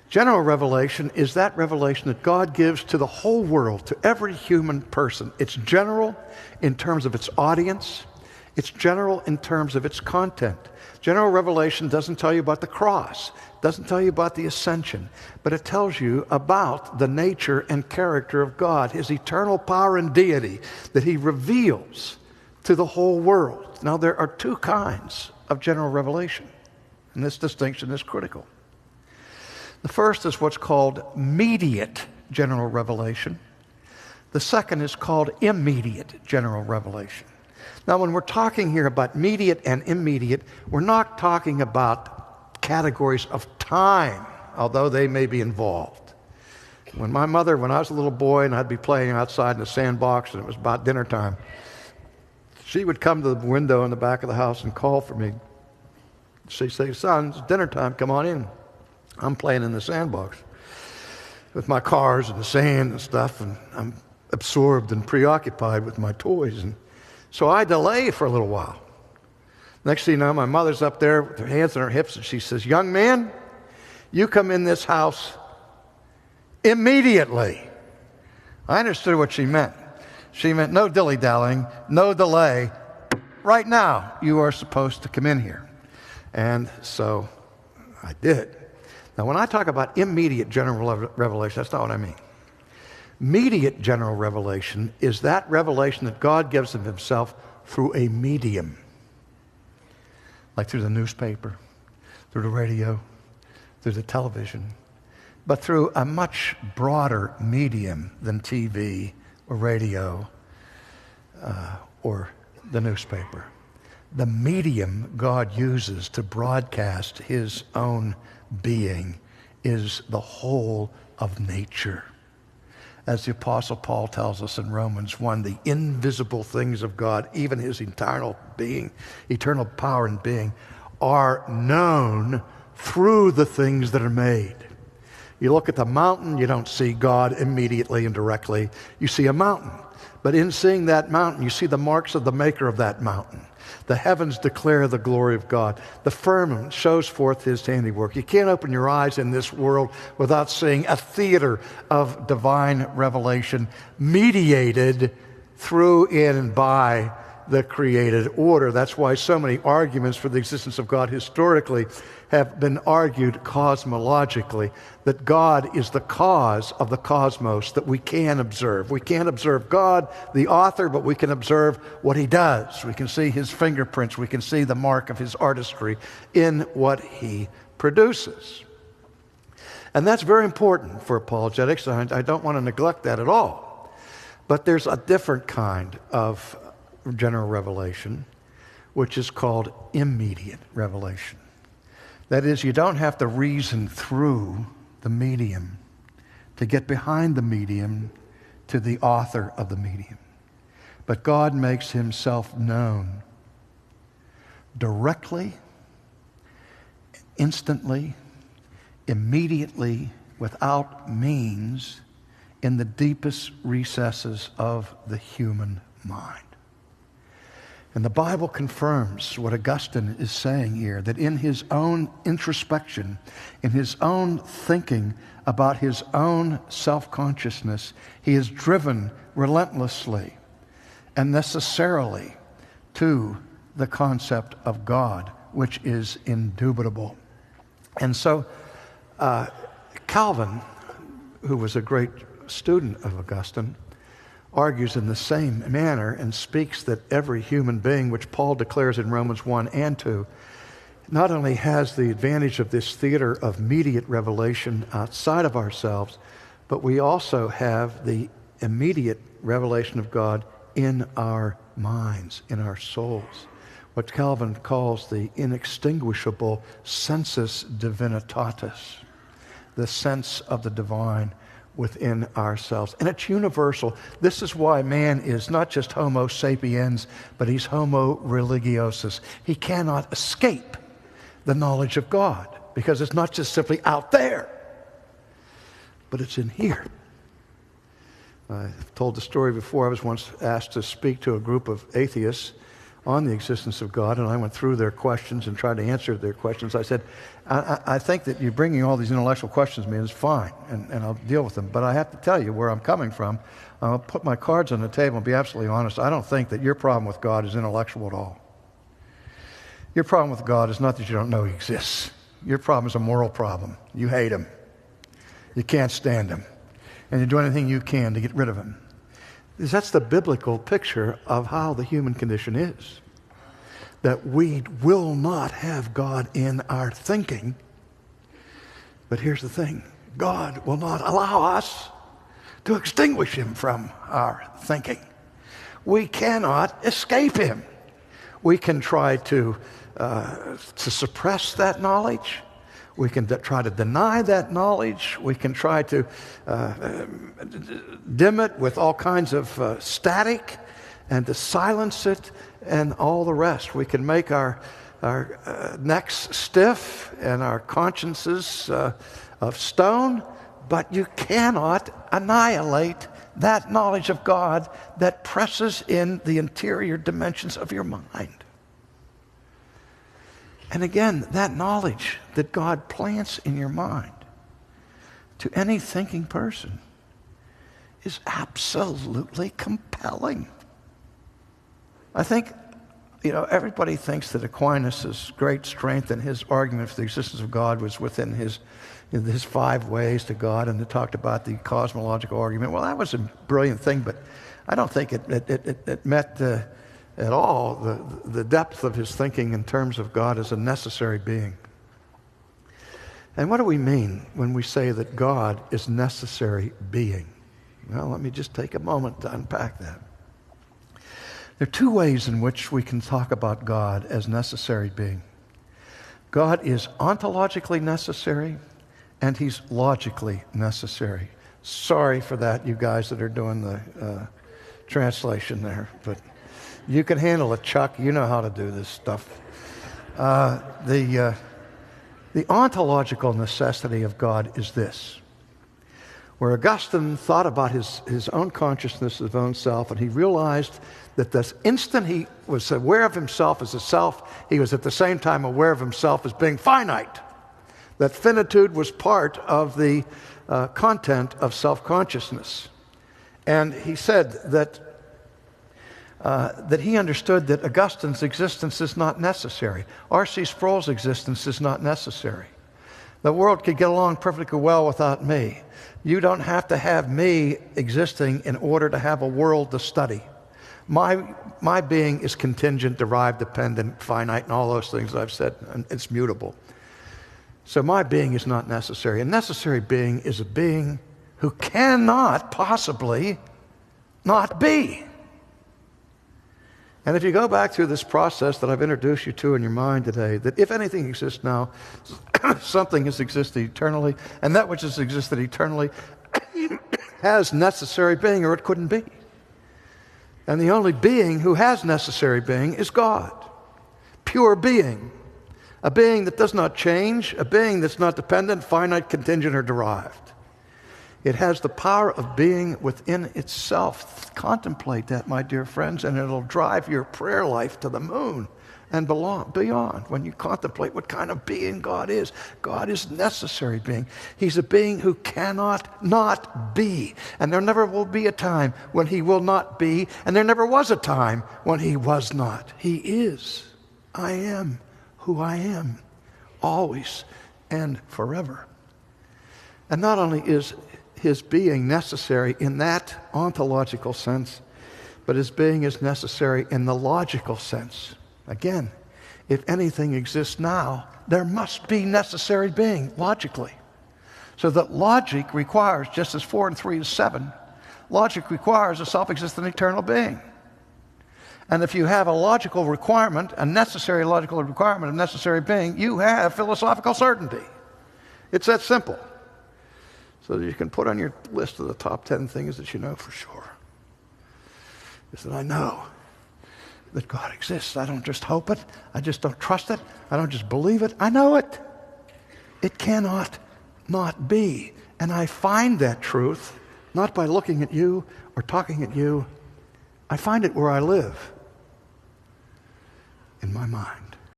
General revelation is that revelation that God gives to the whole world, to every human person. It's general in terms of its audience. It's general in terms of its content. General revelation doesn't tell you about the cross, doesn't tell you about the ascension, but it tells you about the nature and character of God, his eternal power and deity that he reveals to the whole world. Now, there are two kinds of general revelation, and this distinction is critical. The first is what's called mediate general revelation. The second is called immediate general revelation. Now, when we're talking here about mediate and immediate, we're not talking about categories of time, although they may be involved. When I was a little boy and I'd be playing outside in the sandbox and it was about dinner time, she would come to the window in the back of the house and call for me. She'd say, "Son, it's dinner time, come on in." I'm playing in the sandbox with my cars and the sand and stuff, and I'm absorbed and preoccupied with my toys. And so I delay for a little while. Next thing you know, my mother's up there with her hands on her hips, and she says, "Young man, you come in this house immediately." I understood what she meant. She meant no dilly-dallying, no delay. Right now, you are supposed to come in here. And so I did. Now, when I talk about immediate general revelation, that's not what I mean. Mediate general revelation is that revelation that God gives of himself through a medium, like through the newspaper, through the radio, through the television, but through a much broader medium than TV or radio or the newspaper. The medium God uses to broadcast his own being is the whole of nature. As the Apostle Paul tells us in Romans 1, the invisible things of God, even his eternal being, eternal power and being, are known through the things that are made. You look at the mountain, you don't see God immediately and directly. You see a mountain. But in seeing that mountain, you see the marks of the maker of that mountain. The heavens declare the glory of God. The firmament shows forth his handiwork. You can't open your eyes in this world without seeing a theater of divine revelation mediated through, in, and by the created order. That's why so many arguments for the existence of God historically have been argued cosmologically, that God is the cause of the cosmos that we can observe. We can't observe God, the author, but we can observe what he does. We can see his fingerprints. We can see the mark of his artistry in what he produces. And that's very important for apologetics. I don't want to neglect that at all. But there's a different kind of general revelation, which is called immediate revelation. That is, you don't have to reason through the medium to get behind the medium to the author of the medium. But God makes himself known directly, instantly, immediately, without means, in the deepest recesses of the human mind. And the Bible confirms what Augustine is saying here, that in his own introspection, in his own thinking about his own self-consciousness, he is driven relentlessly and necessarily to the concept of God, which is indubitable. And so Calvin, who was a great student of Augustine, argues in the same manner and speaks that every human being, which Paul declares in Romans 1 and 2, not only has the advantage of this theater of immediate revelation outside of ourselves, but we also have the immediate revelation of God in our minds, in our souls. What Calvin calls the inextinguishable sensus divinitatis, the sense of the divine within ourselves. And it's universal. This is why man is not just homo sapiens, but he's homo religiosus. He cannot escape the knowledge of God, because it's not just simply out there, but it's in here. I've told the story before. I was once asked to speak to a group of atheists on the existence of God, and I went through their questions and tried to answer their questions. I said, I think that you bringing all these intellectual questions to me is fine, and I'll deal with them. But I have to tell you where I'm coming from. I'll put my cards on the table and be absolutely honest. I don't think that your problem with God is intellectual at all. Your problem with God is not that you don't know He exists. Your problem is a moral problem. You hate Him. You can't stand Him. And you do anything you can to get rid of Him. That's the biblical picture of how the human condition is. That we will not have God in our thinking. But here's the thing. God will not allow us to extinguish Him from our thinking. We cannot escape Him. We can try to suppress that knowledge. We can try to deny that knowledge. We can try to dim it with all kinds of static and to silence it and all the rest. We can make our necks stiff and our consciences of stone, but you cannot annihilate that knowledge of God that presses in the interior dimensions of your mind. And again, that knowledge that God plants in your mind to any thinking person is absolutely compelling. I think, everybody thinks that Aquinas' great strength in his argument for the existence of God was within his 5 ways to God, and they talked about the cosmological argument. Well, that was a brilliant thing, but I don't think it met at all the depth of his thinking in terms of God as a necessary being. And what do we mean when we say that God is necessary being? Well, let me just take a moment to unpack that. There are 2 ways in which we can talk about God as necessary being. God is ontologically necessary, and He's logically necessary. Sorry for that, you guys that are doing the translation there, but you can handle it, Chuck. You know how to do this stuff. The ontological necessity of God is this. Where Augustine thought about his own consciousness, his own self, and he realized that the instant he was aware of himself as a self, he was at the same time aware of himself as being finite. That finitude was part of the content of self-consciousness. And he said that he understood that Augustine's existence is not necessary. R.C. Sproul's existence is not necessary. The world could get along perfectly well without me. You don't have to have me existing in order to have a world to study. My being is contingent, derived, dependent, finite, and all those things I've said, and it's mutable. So my being is not necessary. A necessary being is a being who cannot possibly not be. And if you go back through this process that I've introduced you to in your mind today, that if anything exists now, something has existed eternally, and that which has existed eternally has necessary being, or it couldn't be. And the only being who has necessary being is God. Pure being. A being that does not change, a being that's not dependent, finite, contingent, or derived. It has the power of being within itself. Contemplate that, my dear friends, and it'll drive your prayer life to the moon and beyond when you contemplate what kind of being God is. God is necessary being. He's a being who cannot not be. And there never will be a time when He will not be, and there never was a time when He was not. He is. I am who I am, always and forever. And not only is His being necessary in that ontological sense, but His being is necessary in the logical sense. Again, if anything exists now, there must be necessary being, logically. So that logic requires, just as 4 and 3 is 7, logic requires a self-existent eternal being. And if you have a logical requirement, a necessary logical requirement of necessary being, you have philosophical certainty. It's that simple. So that you can put on your list of the top 10 things that you know for sure. Is that I know that God exists. I don't just hope it. I just don't trust it. I don't just believe it. I know it. It cannot not be. And I find that truth not by looking at you or talking at you. I find it where I live. in my mind.